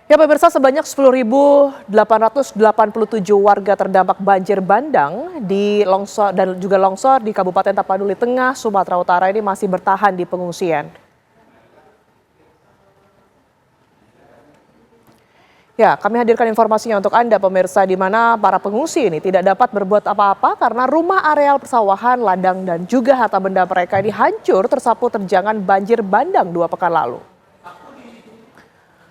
Ya pemirsa, sebanyak 10.887 warga terdampak banjir bandang di longsor dan juga longsor di Kabupaten Tapanuli Tengah, Sumatera Utara ini masih bertahan di pengungsian. Ya, kami hadirkan informasinya untuk Anda pemirsa, di mana para pengungsi ini tidak dapat berbuat apa-apa karena rumah areal persawahan, ladang dan juga harta benda mereka ini hancur tersapu terjangan banjir bandang 2 pekan lalu.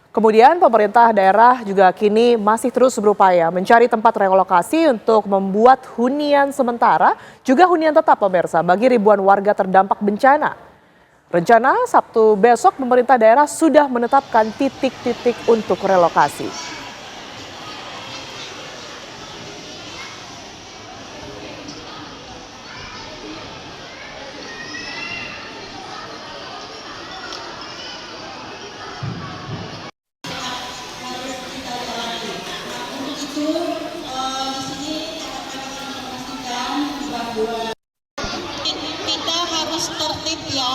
Kemudian pemerintah daerah juga kini masih terus berupaya mencari tempat relokasi untuk membuat hunian sementara, juga hunian tetap pemirsa bagi ribuan warga terdampak bencana. Rencana Sabtu besok pemerintah daerah sudah menetapkan titik-titik untuk relokasi. Kita harus tertib ya,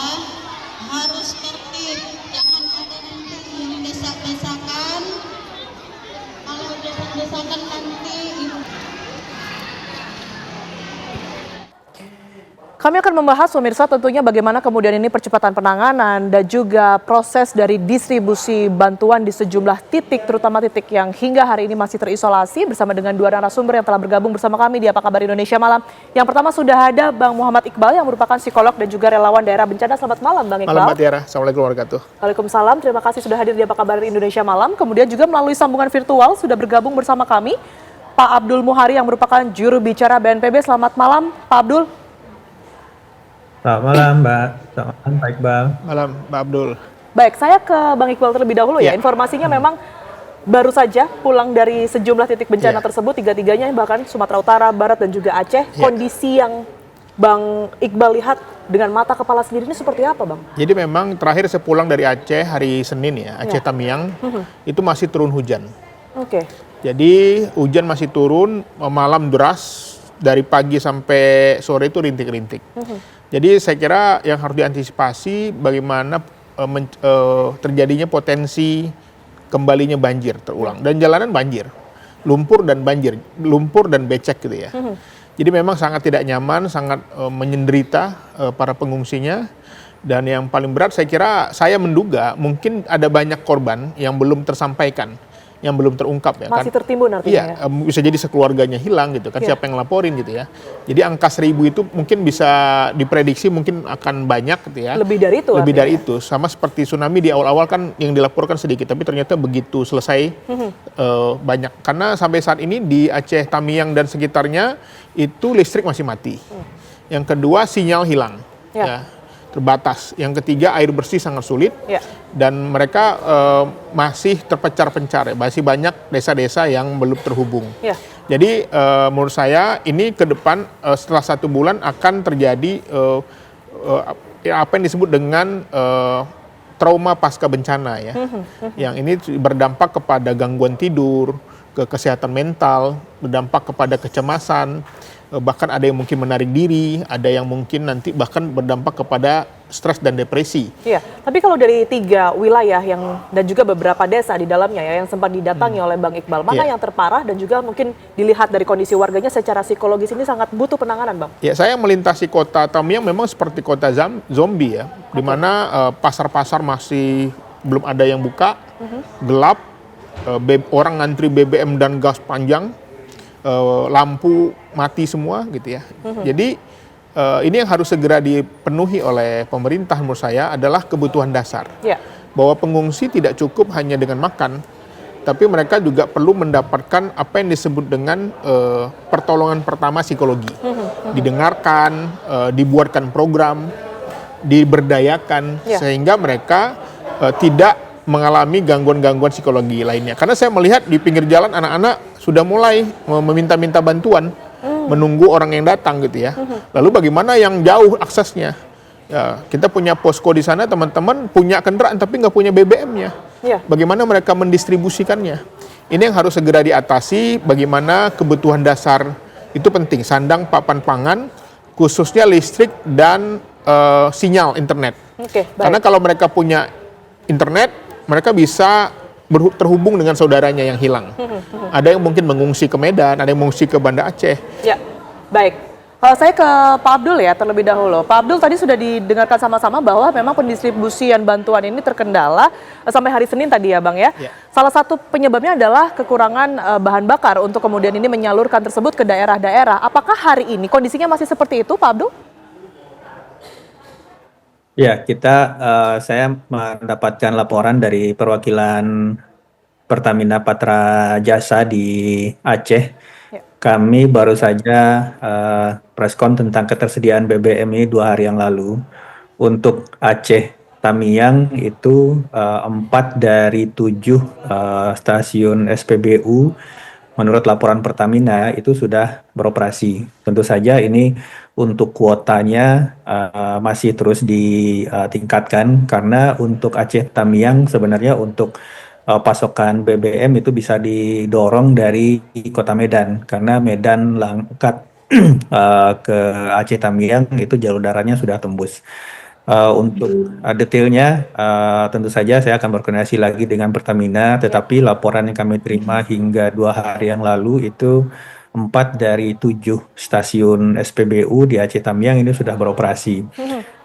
harus tertib, jangan ada nanti yang desak-desakan. Kalau desak-desakan nanti Kami akan membahas pemirsa tentunya bagaimana kemudian ini percepatan penanganan dan juga proses dari distribusi bantuan di sejumlah titik, terutama titik yang hingga hari ini masih terisolasi, bersama dengan 2 narasumber yang telah bergabung bersama kami di Apa Kabar Indonesia Malam. Yang pertama sudah ada Bang Muhammad Iqbal yang merupakan psikolog dan juga relawan daerah bencana. Selamat malam Bang Iqbal. Malam Mbak Tiara, Assalamualaikum warahmatullahi wabarakatuh. Waalaikumsalam, terima kasih sudah hadir di Apa Kabar Indonesia Malam. Kemudian juga melalui sambungan virtual sudah bergabung bersama kami Pak Abdul Muhari yang merupakan juru bicara BNPB. Selamat malam Pak Abdul. Selamat malam Mbak, selamat malam Pak Iqbal. Malam Mbak Abdul. Baik, saya ke Bang Iqbal terlebih dahulu ya. Informasinya memang baru saja pulang dari sejumlah titik bencana tersebut, tiga-tiganya bahkan Sumatera Utara, Barat dan juga Aceh. Kondisi yang Bang Iqbal lihat dengan mata kepala sendiri ini seperti apa Bang? Jadi memang terakhir saya pulang dari Aceh hari Senin ya, Aceh Tamiang, itu masih turun hujan. Oke. Jadi hujan masih turun, malam deras, dari pagi sampai sore itu rintik-rintik. Jadi saya kira yang harus diantisipasi bagaimana terjadinya potensi kembalinya banjir terulang. Dan jalanan banjir, lumpur dan becek gitu ya. Jadi memang sangat tidak nyaman, sangat menyenderita para pengungsinya. Dan yang paling berat saya kira, saya menduga mungkin ada banyak korban yang belum tersampaikan, yang belum terungkap ya. Masih tertimbun artinya ya? Bisa jadi sekeluarganya hilang gitu kan, siapa yang laporin gitu ya. Jadi angka 1000 itu mungkin bisa diprediksi mungkin akan banyak gitu ya. Lebih dari itu? Lebih dari itu, sama seperti tsunami di awal-awal kan yang dilaporkan sedikit, tapi ternyata begitu selesai banyak. Karena sampai saat ini di Aceh Tamiang dan sekitarnya itu listrik masih mati. Yang kedua sinyal hilang. Ya, terbatas. Yang ketiga air bersih sangat sulit dan mereka masih terpencar-pencar, masih banyak desa-desa yang belum terhubung. Jadi menurut saya ini ke depan setelah 1 bulan akan terjadi apa yang disebut dengan trauma pasca bencana ya. Yang ini berdampak kepada gangguan tidur, ke kesehatan mental, berdampak kepada kecemasan, bahkan ada yang mungkin menarik diri, ada yang mungkin nanti bahkan berdampak kepada stres dan depresi. Iya, tapi kalau dari 3 wilayah dan juga beberapa desa di dalamnya ya yang sempat didatangi oleh Bang Iqbal, mana yang terparah dan juga mungkin dilihat dari kondisi warganya secara psikologis ini sangat butuh penanganan Bang? Ya, saya melintasi kota Tamiang memang seperti kota zombie ya, di mana pasar-pasar masih belum ada yang buka, gelap, orang ngantri BBM dan gas panjang, lampu mati semua gitu ya. Jadi ini yang harus segera dipenuhi oleh pemerintah menurut saya adalah kebutuhan dasar. Bahwa pengungsi tidak cukup hanya dengan makan, tapi mereka juga perlu mendapatkan apa yang disebut dengan pertolongan pertama psikologi. Didengarkan, dibuatkan program, diberdayakan sehingga mereka tidak mengalami gangguan-gangguan psikologi lainnya. Karena saya melihat di pinggir jalan anak-anak sudah mulai meminta-minta bantuan, menunggu orang yang datang gitu ya. Lalu bagaimana yang jauh aksesnya? Ya, kita punya posko di sana, teman-teman punya kendaraan tapi nggak punya BBM-nya. Bagaimana mereka mendistribusikannya? Ini yang harus segera diatasi. Bagaimana kebutuhan dasar itu penting, sandang, papan pangan, khususnya listrik dan sinyal internet. Karena kalau mereka punya internet, mereka bisa terhubung dengan saudaranya yang hilang. Ada yang mungkin mengungsi ke Medan, ada yang mengungsi ke Banda Aceh. Ya, baik. Saya ke Pak Abdul ya terlebih dahulu. Pak Abdul, tadi sudah didengarkan sama-sama bahwa memang pendistribusian bantuan ini terkendala sampai hari Senin tadi ya Bang ya. Salah satu penyebabnya adalah kekurangan bahan bakar untuk kemudian ini menyalurkan tersebut ke daerah-daerah. Apakah hari ini kondisinya masih seperti itu Pak Abdul? Ya, saya mendapatkan laporan dari perwakilan Pertamina Patra Jasa di Aceh. Ya. Kami baru saja preskon tentang ketersediaan BBM ini 2 hari yang lalu. Untuk Aceh Tamiang itu 4 dari 7 stasiun SPBU menurut laporan Pertamina itu sudah beroperasi. Tentu saja ini untuk kuotanya masih terus ditingkatkan karena untuk Aceh Tamiang sebenarnya untuk pasokan BBM itu bisa didorong dari kota Medan karena Medan Langkat ke Aceh Tamiang itu jalur daratnya sudah tembus. Untuk detailnya tentu saja saya akan berkoordinasi lagi dengan Pertamina, tetapi laporan yang kami terima hingga 2 hari yang lalu itu 4 dari 7 stasiun SPBU di Aceh Tamiang ini sudah beroperasi.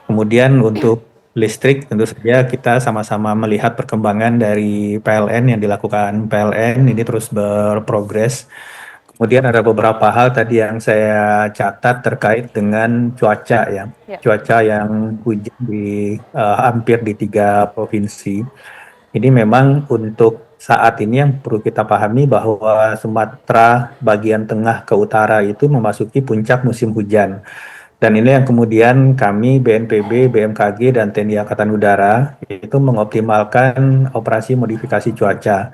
Kemudian untuk listrik tentu saja kita sama-sama melihat perkembangan dari PLN yang dilakukan PLN ini terus berprogres. Kemudian ada beberapa hal tadi yang saya catat terkait dengan cuaca ya. Cuaca yang hujan di hampir di 3 provinsi. Ini memang untuk saat ini yang perlu kita pahami bahwa Sumatera bagian tengah ke utara itu memasuki puncak musim hujan. Dan ini yang kemudian kami BNPB, BMKG, dan TNI Angkatan Udara itu mengoptimalkan operasi modifikasi cuaca.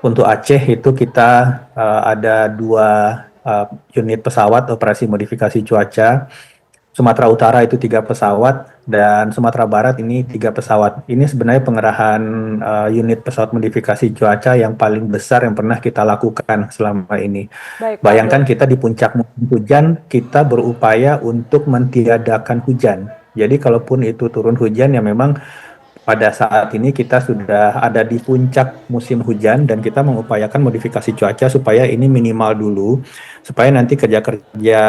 Untuk Aceh itu kita ada 2 unit pesawat operasi modifikasi cuaca. Sumatera Utara itu 3 pesawat dan Sumatera Barat ini 3 pesawat. Ini sebenarnya pengerahan unit pesawat modifikasi cuaca yang paling besar yang pernah kita lakukan selama ini. Baik, Bayangkan kita di puncak musim hujan, kita berupaya untuk mentiadakan hujan. Jadi kalaupun itu turun hujan ya memang pada saat ini kita sudah ada di puncak musim hujan dan kita mengupayakan modifikasi cuaca supaya ini minimal dulu, supaya nanti kerja-kerja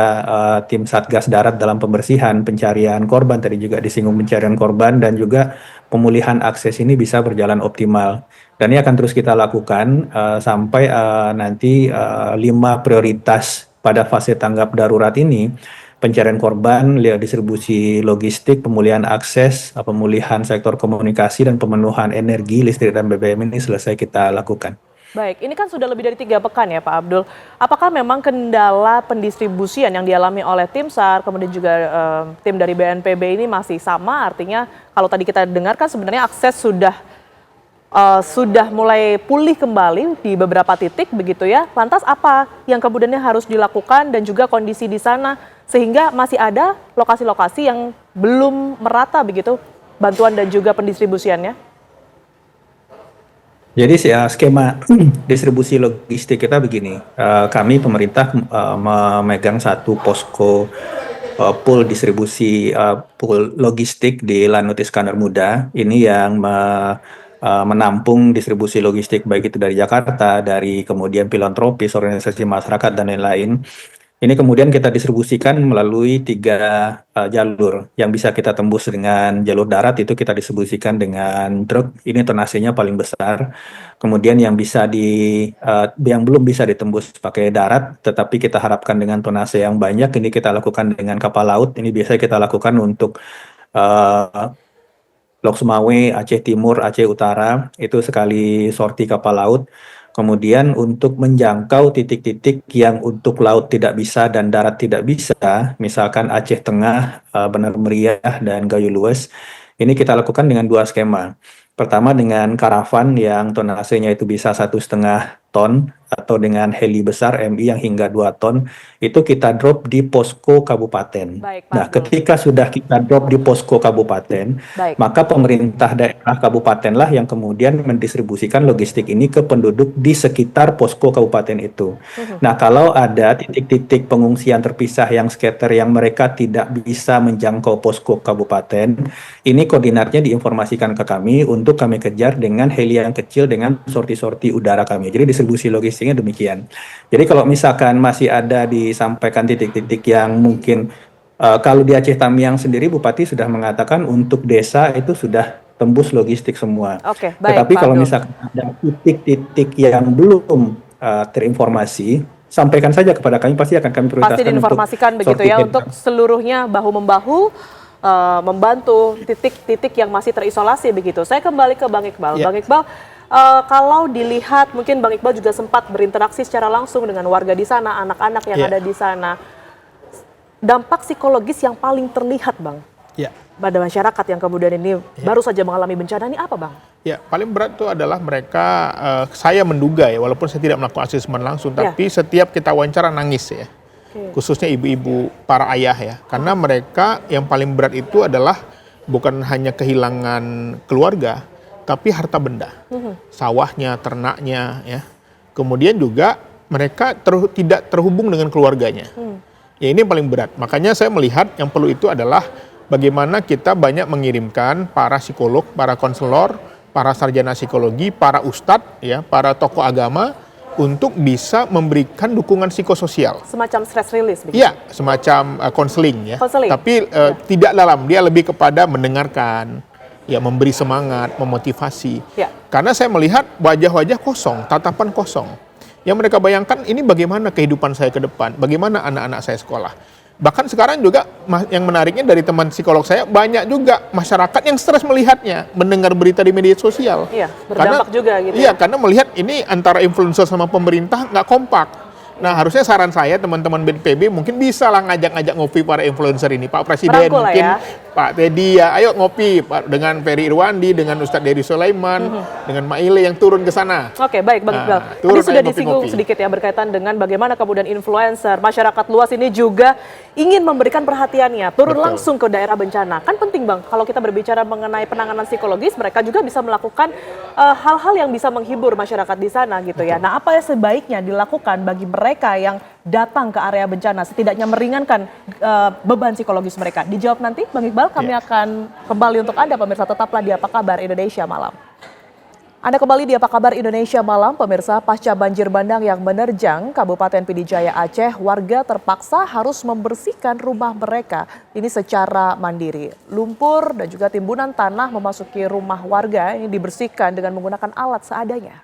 tim Satgas Darat dalam pembersihan, pencarian korban, tadi juga disinggung pencarian korban dan juga pemulihan akses ini bisa berjalan optimal. Dan ini akan terus kita lakukan sampai nanti 5 prioritas pada fase tanggap darurat ini. Pencarian korban, distribusi logistik, pemulihan akses, pemulihan sektor komunikasi, dan pemenuhan energi, listrik, dan BBM ini selesai kita lakukan. Baik, ini kan sudah lebih dari 3 pekan ya Pak Abdul. Apakah memang kendala pendistribusian yang dialami oleh tim SAR, kemudian juga tim dari BNPB ini masih sama? Artinya kalau tadi kita dengarkan sebenarnya akses sudah mulai pulih kembali di beberapa titik begitu ya. Lantas apa yang kemudiannya harus dilakukan dan juga kondisi di sana sehingga masih ada lokasi-lokasi yang belum merata begitu bantuan dan juga pendistribusiannya? Jadi skema distribusi logistik kita begini, kami pemerintah memegang satu posko pool distribusi pool logistik di Lanut Iskandar Muda. Ini yang menampung distribusi logistik baik itu dari Jakarta, dari kemudian filantropis, organisasi masyarakat, dan lain-lain. Ini kemudian kita distribusikan melalui 3 jalur yang bisa kita tembus dengan jalur darat itu kita distribusikan dengan truk. Ini tonasenya paling besar. Kemudian yang yang belum bisa ditembus pakai darat, tetapi kita harapkan dengan tonase yang banyak ini kita lakukan dengan kapal laut. Ini biasanya kita lakukan untuk Lok Sumawe, Aceh Timur, Aceh Utara itu sekali sorti kapal laut. Kemudian untuk menjangkau titik-titik yang untuk laut tidak bisa dan darat tidak bisa, misalkan Aceh Tengah, Benar Meriah, dan Gayo Lues, ini kita lakukan dengan 2 skema. Pertama dengan karavan yang tonasenya itu bisa 1,5 ton atau dengan heli besar MI yang hingga 2 ton itu kita drop di posko kabupaten. Baik, Pak Nah, Abdul. ketika sudah kita drop di posko kabupaten, Baik. maka pemerintah daerah kabupatenlah yang kemudian mendistribusikan logistik ini ke penduduk di sekitar posko kabupaten itu. Nah, kalau ada titik-titik pengungsian terpisah yang scatter yang mereka tidak bisa menjangkau posko kabupaten, ini koordinatnya diinformasikan ke kami untuk kami kejar dengan heli yang kecil dengan sorti-sorti udara kami. Jadi distribusi logistiknya demikian. Jadi kalau misalkan masih ada disampaikan titik-titik yang mungkin kalau di Aceh Tamiang sendiri Bupati sudah mengatakan untuk desa itu sudah tembus logistik semua. Oke, baik, Tetapi Pak kalau Abdul. misalkan ada titik-titik yang belum terinformasi, sampaikan saja kepada kami, pasti akan kami Pasti prioritaskan diinformasikan untuk begitu ya, sortir. untuk seluruhnya bahu-membahu membantu titik-titik yang masih terisolasi begitu. Saya kembali ke Bang Iqbal. Ya. Bang Iqbal, kalau dilihat mungkin Bang Iqbal juga sempat berinteraksi secara langsung dengan warga di sana, anak-anak yang Ya. ada di sana. Dampak psikologis yang paling terlihat, Bang, Ya. pada masyarakat yang kemudian ini baru saja mengalami bencana ini apa, Bang? Ya, paling berat itu adalah mereka, saya menduga ya, walaupun saya tidak melakukan asesmen langsung, Ya. tapi setiap kita wawancara nangis ya. Oke. Khususnya ibu-ibu, para ayah ya. Karena mereka yang paling berat itu adalah bukan hanya kehilangan keluarga, tapi harta benda. Sawahnya, ternaknya ya. Kemudian juga mereka tidak terhubung dengan keluarganya. Ya, ini yang paling berat. Makanya saya melihat yang perlu itu adalah bagaimana kita banyak mengirimkan para psikolog, para konselor, para sarjana psikologi, para ustadz, ya, para tokoh agama untuk bisa memberikan dukungan psikososial. Semacam stress release begitu. Iya, semacam konseling ya. Konseling. Tapi tidak dalam, dia lebih kepada mendengarkan, ya, memberi semangat, memotivasi. Ya. Karena saya melihat wajah-wajah kosong, tatapan kosong. Yang mereka bayangkan ini bagaimana kehidupan saya ke depan, bagaimana anak-anak saya sekolah. Bahkan sekarang juga yang menariknya dari teman psikolog saya, banyak juga masyarakat yang stres melihatnya, mendengar berita di media sosial. Iya, berdampak juga gitu Iya, ya. karena melihat ini antara influencer sama pemerintah nggak kompak. Nah, harusnya saran saya teman-teman BNPB mungkin bisa lah ngajak-ngajak ngopi para influencer ini. Pak Presiden Merangkul lah mungkin, ya. Pak Teddy ya, ayo ngopi Pak, dengan Ferry Irwandi, dengan Ustadz Dery Sulaiman, dengan Maile yang turun ke sana. Oke, baik Bang Iqbal. Nah, Tadi turun sudah ayo disinggung ngopi-ngopi. sedikit ya berkaitan dengan bagaimana kemudian influencer, masyarakat luas ini juga ingin memberikan perhatiannya, turun Betul. langsung ke daerah bencana. Kan penting Bang, kalau kita berbicara mengenai penanganan psikologis, mereka juga bisa melakukan hal-hal yang bisa menghibur masyarakat di sana gitu ya. Nah, apa yang sebaiknya dilakukan bagi mereka yang datang ke area bencana, setidaknya meringankan beban psikologis mereka? Dijawab nanti Bang Iqbal, kami Ya. akan kembali untuk Anda pemirsa, tetaplah di Apa Kabar Indonesia Malam. Anda kembali di Apa Kabar Indonesia Malam, pemirsa. Pasca banjir bandang yang menerjang Kabupaten Pidijaya Aceh, warga terpaksa harus membersihkan rumah mereka ini secara mandiri. Lumpur dan juga timbunan tanah memasuki rumah warga ini dibersihkan dengan menggunakan alat seadanya.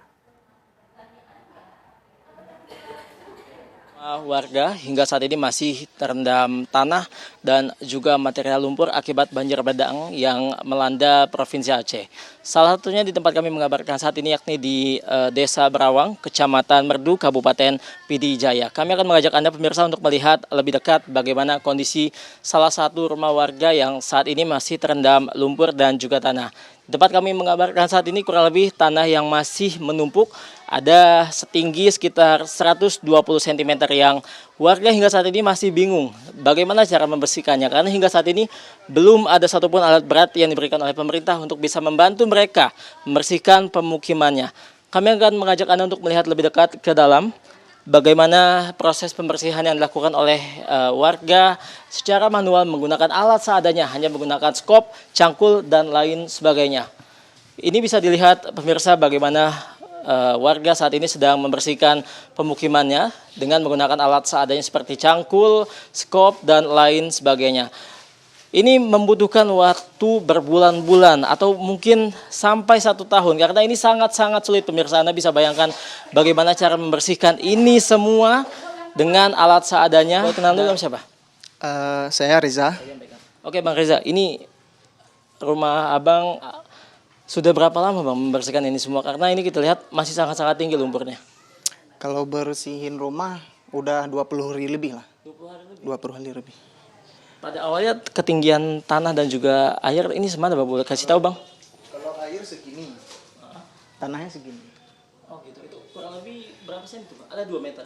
Warga hingga saat ini masih terendam tanah dan juga material lumpur akibat banjir bandang yang melanda Provinsi Aceh. Salah satunya di tempat kami mengabarkan saat ini yakni di Desa Berawang, Kecamatan Merdu, Kabupaten Pidijaya. Kami akan mengajak Anda pemirsa untuk melihat lebih dekat bagaimana kondisi salah satu rumah warga yang saat ini masih terendam lumpur dan juga tanah. Di tempat kami mengabarkan saat ini kurang lebih tanah yang masih menumpuk ada setinggi sekitar 120 cm yang warga hingga saat ini masih bingung bagaimana cara membersihkannya. Karena hingga saat ini belum ada satupun alat berat yang diberikan oleh pemerintah untuk bisa membantu mereka membersihkan pemukimannya. Kami akan mengajak Anda untuk melihat lebih dekat ke dalam bagaimana proses pembersihan yang dilakukan oleh warga secara manual menggunakan alat seadanya, hanya menggunakan skop, cangkul, dan lain sebagainya. Ini bisa dilihat pemirsa bagaimana warga saat ini sedang membersihkan pemukimannya dengan menggunakan alat seadanya seperti cangkul, skop, dan lain sebagainya. Ini membutuhkan waktu berbulan-bulan atau mungkin sampai 1 tahun karena ini sangat-sangat sulit pemirsa. Anda bisa bayangkan bagaimana cara membersihkan ini semua dengan alat seadanya. Kenal dulu siapa? Saya Reza. Oke Bang Reza, ini rumah Abang sudah berapa lama Bang membersihkan ini semua? Karena ini kita lihat masih sangat-sangat tinggi lumpurnya. Kalau bersihin rumah udah 20 hari lebih lah. 20 hari lebih. Pada awalnya ketinggian tanah dan juga air ini semana Bang, boleh kasih tahu Bang? Kalau air segini, tanahnya segini. Oh gitu, itu Kurang lebih berapa senti tuh, Pak? Ada 2 meter.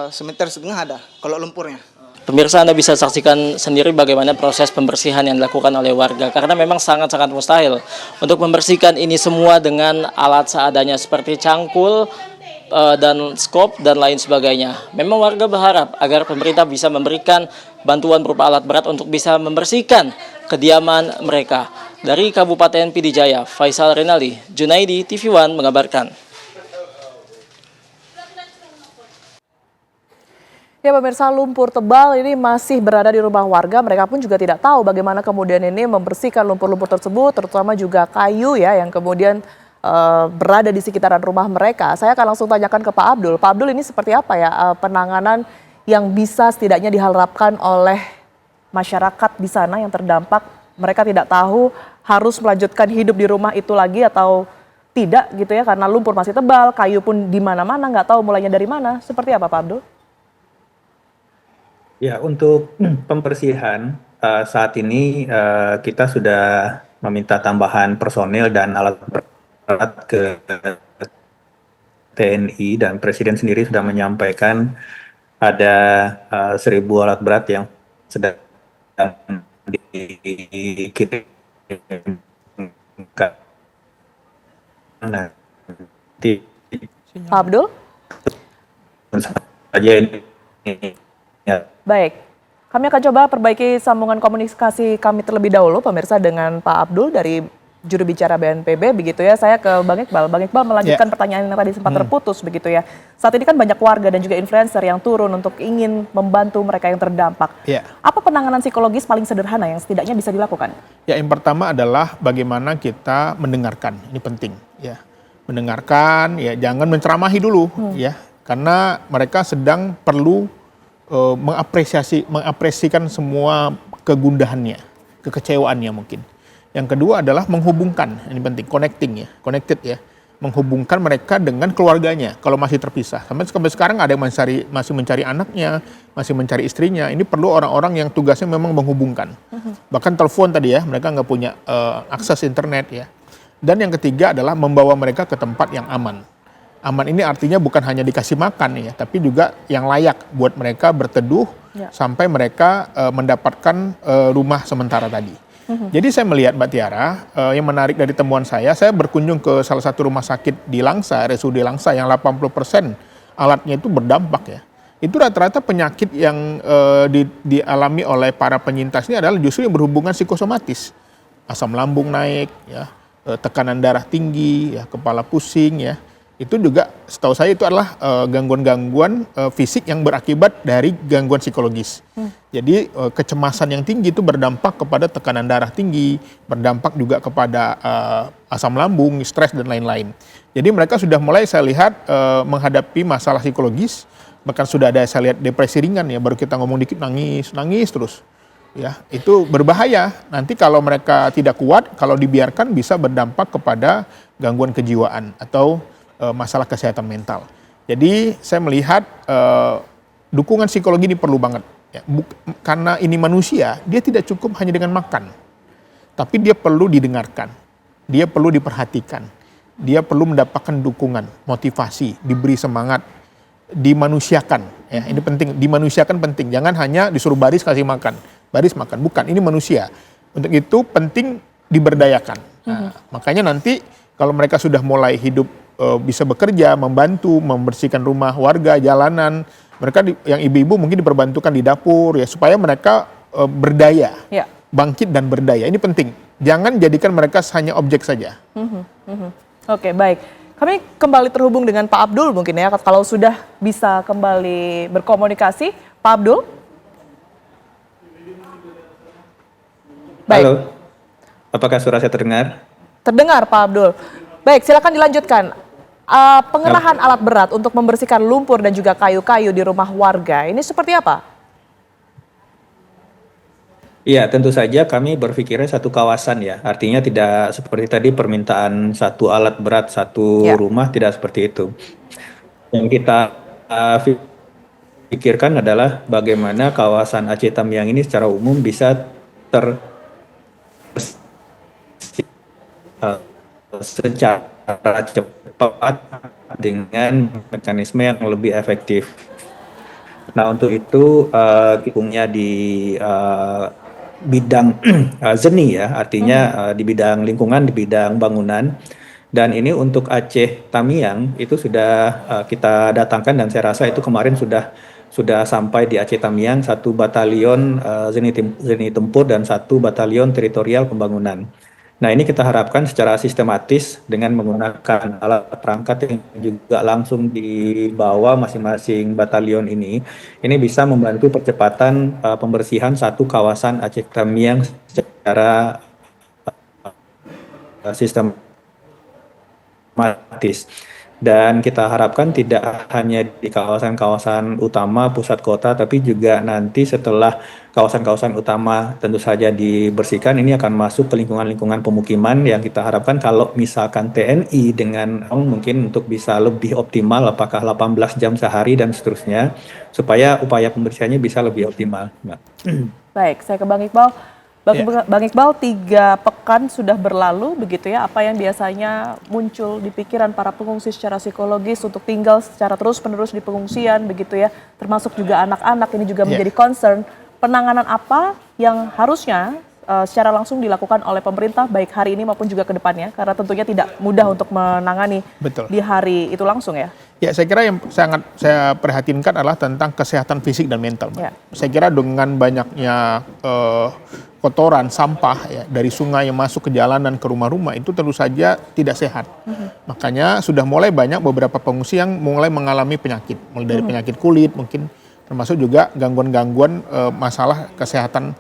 Semeter setengah ada kalau lumpurnya. Pemirsa, Anda bisa saksikan sendiri bagaimana proses pembersihan yang dilakukan oleh warga, karena memang sangat-sangat mustahil untuk membersihkan ini semua dengan alat seadanya seperti cangkul dan skop dan lain sebagainya. Memang warga berharap agar pemerintah bisa memberikan bantuan berupa alat berat untuk bisa membersihkan kediaman mereka. Dari Kabupaten Pidijaya, Faisal Renali, Junaidi, TV One mengabarkan. Ya pemirsa, lumpur tebal ini masih berada di rumah warga. Mereka pun juga tidak tahu bagaimana kemudian ini membersihkan lumpur-lumpur tersebut, terutama juga kayu ya yang kemudian berada di sekitaran rumah mereka. Saya akan langsung tanyakan ke Pak Abdul. Pak Abdul, ini seperti apa ya penanganan yang bisa setidaknya diharapkan oleh masyarakat di sana yang terdampak? Mereka tidak tahu harus melanjutkan hidup di rumah itu lagi atau tidak gitu ya, karena lumpur masih tebal, kayu pun di mana-mana, nggak tahu mulainya dari mana. Seperti apa Pak Abdul? Ya, untuk pembersihan saat ini kita sudah meminta tambahan personil dan alat berat ke TNI, dan Presiden sendiri sudah menyampaikan ada 1.000 alat berat yang sedang dikirim ke nanti Pak Abdul? saja ini. Ya. Baik, kami akan coba perbaiki sambungan komunikasi kami terlebih dahulu pemirsa dengan Pak Abdul dari juru bicara BNPB begitu ya. Saya ke Bang Iqbal. Bang Iqbal melanjutkan pertanyaan yang tadi sempat terputus begitu ya. Saat ini kan banyak warga dan juga influencer yang turun untuk ingin membantu mereka yang terdampak. Apa penanganan psikologis paling sederhana yang setidaknya bisa dilakukan? Ya, yang pertama adalah bagaimana kita mendengarkan. Ini penting ya. Mendengarkan ya, jangan menceramahi dulu ya. Karena mereka sedang perlu mengapresiasikan semua kegundahannya, kekecewaannya mungkin. Yang kedua adalah menghubungkan, ini penting, connected ya, menghubungkan mereka dengan keluarganya kalau masih terpisah. Sampai sekarang ada yang masih mencari anaknya, masih mencari istrinya. Ini perlu orang-orang yang tugasnya memang menghubungkan. Bahkan telepon tadi ya, mereka nggak punya akses internet ya. Dan yang ketiga adalah membawa mereka ke tempat yang aman. Aman ini artinya bukan hanya dikasih makan ya, tapi juga yang layak buat mereka berteduh sampai mereka mendapatkan rumah sementara tadi. Jadi saya melihat Mbak Tiara, yang menarik dari temuan saya berkunjung ke salah satu rumah sakit di Langsa, RSUD Langsa yang 80% alatnya itu berdampak ya. Itu rata-rata penyakit yang dialami oleh para penyintas ini adalah justru yang berhubungan psikosomatis. Asam lambung naik, ya, tekanan darah tinggi, ya, kepala pusing ya. Itu juga setahu saya itu adalah gangguan-gangguan fisik yang berakibat dari gangguan psikologis. Jadi kecemasan yang tinggi itu berdampak kepada tekanan darah tinggi, berdampak juga kepada asam lambung, stres dan lain-lain. Jadi mereka sudah mulai saya lihat menghadapi masalah psikologis, bahkan sudah ada saya lihat depresi ringan ya, baru kita ngomong dikit nangis terus. Ya, itu berbahaya. Nanti kalau mereka tidak kuat, kalau dibiarkan bisa berdampak kepada gangguan kejiwaan atau masalah kesehatan mental. Jadi saya melihat dukungan psikologi ini perlu banget. Ya, karena ini manusia, dia tidak cukup hanya dengan makan. Tapi dia perlu didengarkan, dia perlu diperhatikan, dia perlu mendapatkan dukungan, motivasi, diberi semangat, dimanusiakan. Ya, ini penting, dimanusiakan penting. Jangan hanya disuruh baris kasih makan, baris makan. Bukan, ini manusia. Untuk itu penting diberdayakan. Nah, makanya nanti kalau mereka sudah mulai hidup bisa bekerja, membantu, membersihkan rumah warga, jalanan. Mereka yang ibu-ibu mungkin diperbantukan di dapur ya, supaya mereka berdaya, bangkit dan berdaya. Ini penting. Jangan jadikan mereka hanya objek saja. Oke, baik. Kami kembali terhubung dengan Pak Abdul mungkin ya, kalau sudah bisa kembali berkomunikasi. Pak Abdul? Baik. Halo, apakah suara saya terdengar? Terdengar Pak Abdul. Baik, silakan dilanjutkan. Pengerahan alat berat untuk membersihkan lumpur dan juga kayu-kayu di rumah warga, ini seperti apa? Iya, tentu saja kami berpikirnya satu kawasan ya. Artinya tidak seperti tadi permintaan satu alat berat, satu rumah, tidak seperti itu. Yang kita pikirkan adalah bagaimana kawasan Aceh Tamiang ini secara umum bisa secara secara cepat dengan mekanisme yang lebih efektif. Nah, untuk itu kikungnya di bidang seni ya, artinya di bidang lingkungan, di bidang bangunan. Dan ini untuk Aceh Tamiang itu sudah kita datangkan, dan saya rasa itu kemarin sudah sampai di Aceh Tamiang, satu batalion zeni tempur dan satu batalion teritorial pembangunan. Nah, ini kita harapkan secara sistematis dengan menggunakan alat perangkat yang juga langsung dibawa masing-masing batalion ini bisa membantu percepatan pembersihan satu kawasan Aceh Tamiang secara sistematis. Dan kita harapkan tidak hanya di kawasan-kawasan utama pusat kota, tapi juga nanti setelah kawasan-kawasan utama tentu saja dibersihkan, ini akan masuk ke lingkungan-lingkungan pemukiman yang kita harapkan kalau misalkan TNI dengan mungkin untuk bisa lebih optimal, apakah 18 jam sehari dan seterusnya, supaya upaya pembersihannya bisa lebih optimal. Baik, saya ke Bang Iqbal. Bang Iqbal, 3 pekan sudah berlalu begitu ya, apa yang biasanya muncul di pikiran para pengungsi secara psikologis untuk tinggal secara terus-menerus di pengungsian begitu ya, termasuk juga anak-anak ini juga menjadi concern. Penanganan apa yang harusnya secara langsung dilakukan oleh pemerintah baik hari ini maupun juga ke depannya, karena tentunya tidak mudah untuk menangani di hari itu langsung ya? Ya, saya kira yang sangat saya perhatinkan adalah tentang kesehatan fisik dan mental. Ya. Saya kira dengan banyaknya kotoran, sampah ya, dari sungai yang masuk ke jalanan, ke rumah-rumah, itu tentu saja tidak sehat. Makanya sudah mulai banyak beberapa pengungsi yang mulai mengalami penyakit, mulai dari penyakit kulit, mungkin termasuk juga gangguan-gangguan masalah kesehatan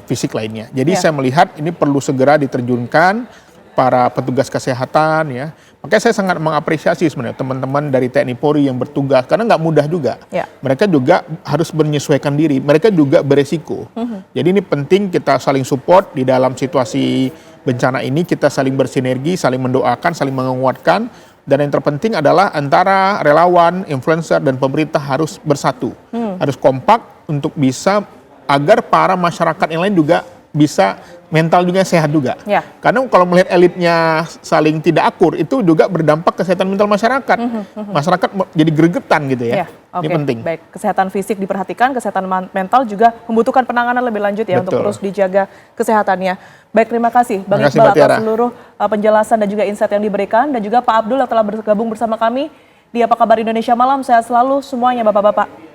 fisik lainnya. Jadi saya melihat ini perlu segera diterjunkan para petugas kesehatan ya. Makanya saya sangat mengapresiasi sebenarnya teman-teman dari TNI Polri yang bertugas, karena nggak mudah juga. Mereka juga harus menyesuaikan diri, mereka juga beresiko. Jadi ini penting kita saling support di dalam situasi bencana ini, kita saling bersinergi, saling mendoakan, saling menguatkan. Dan yang terpenting adalah antara relawan, influencer, dan pemerintah harus bersatu. Harus kompak untuk bisa agar para masyarakat yang lain juga bisa mental juga sehat juga. Karena kalau melihat elitnya saling tidak akur, itu juga berdampak kesehatan mental masyarakat. Masyarakat jadi gregetan gitu ya. Ini penting. Baik, kesehatan fisik diperhatikan, kesehatan mental juga membutuhkan penanganan lebih lanjut ya. Betul. Untuk terus dijaga kesehatannya. Baik, terima kasih Bang Iqbal atas seluruh penjelasan dan juga insight yang diberikan, dan juga Pak Abdul yang telah bergabung bersama kami di Apa Kabar Indonesia Malam. Sehat selalu semuanya Bapak-bapak.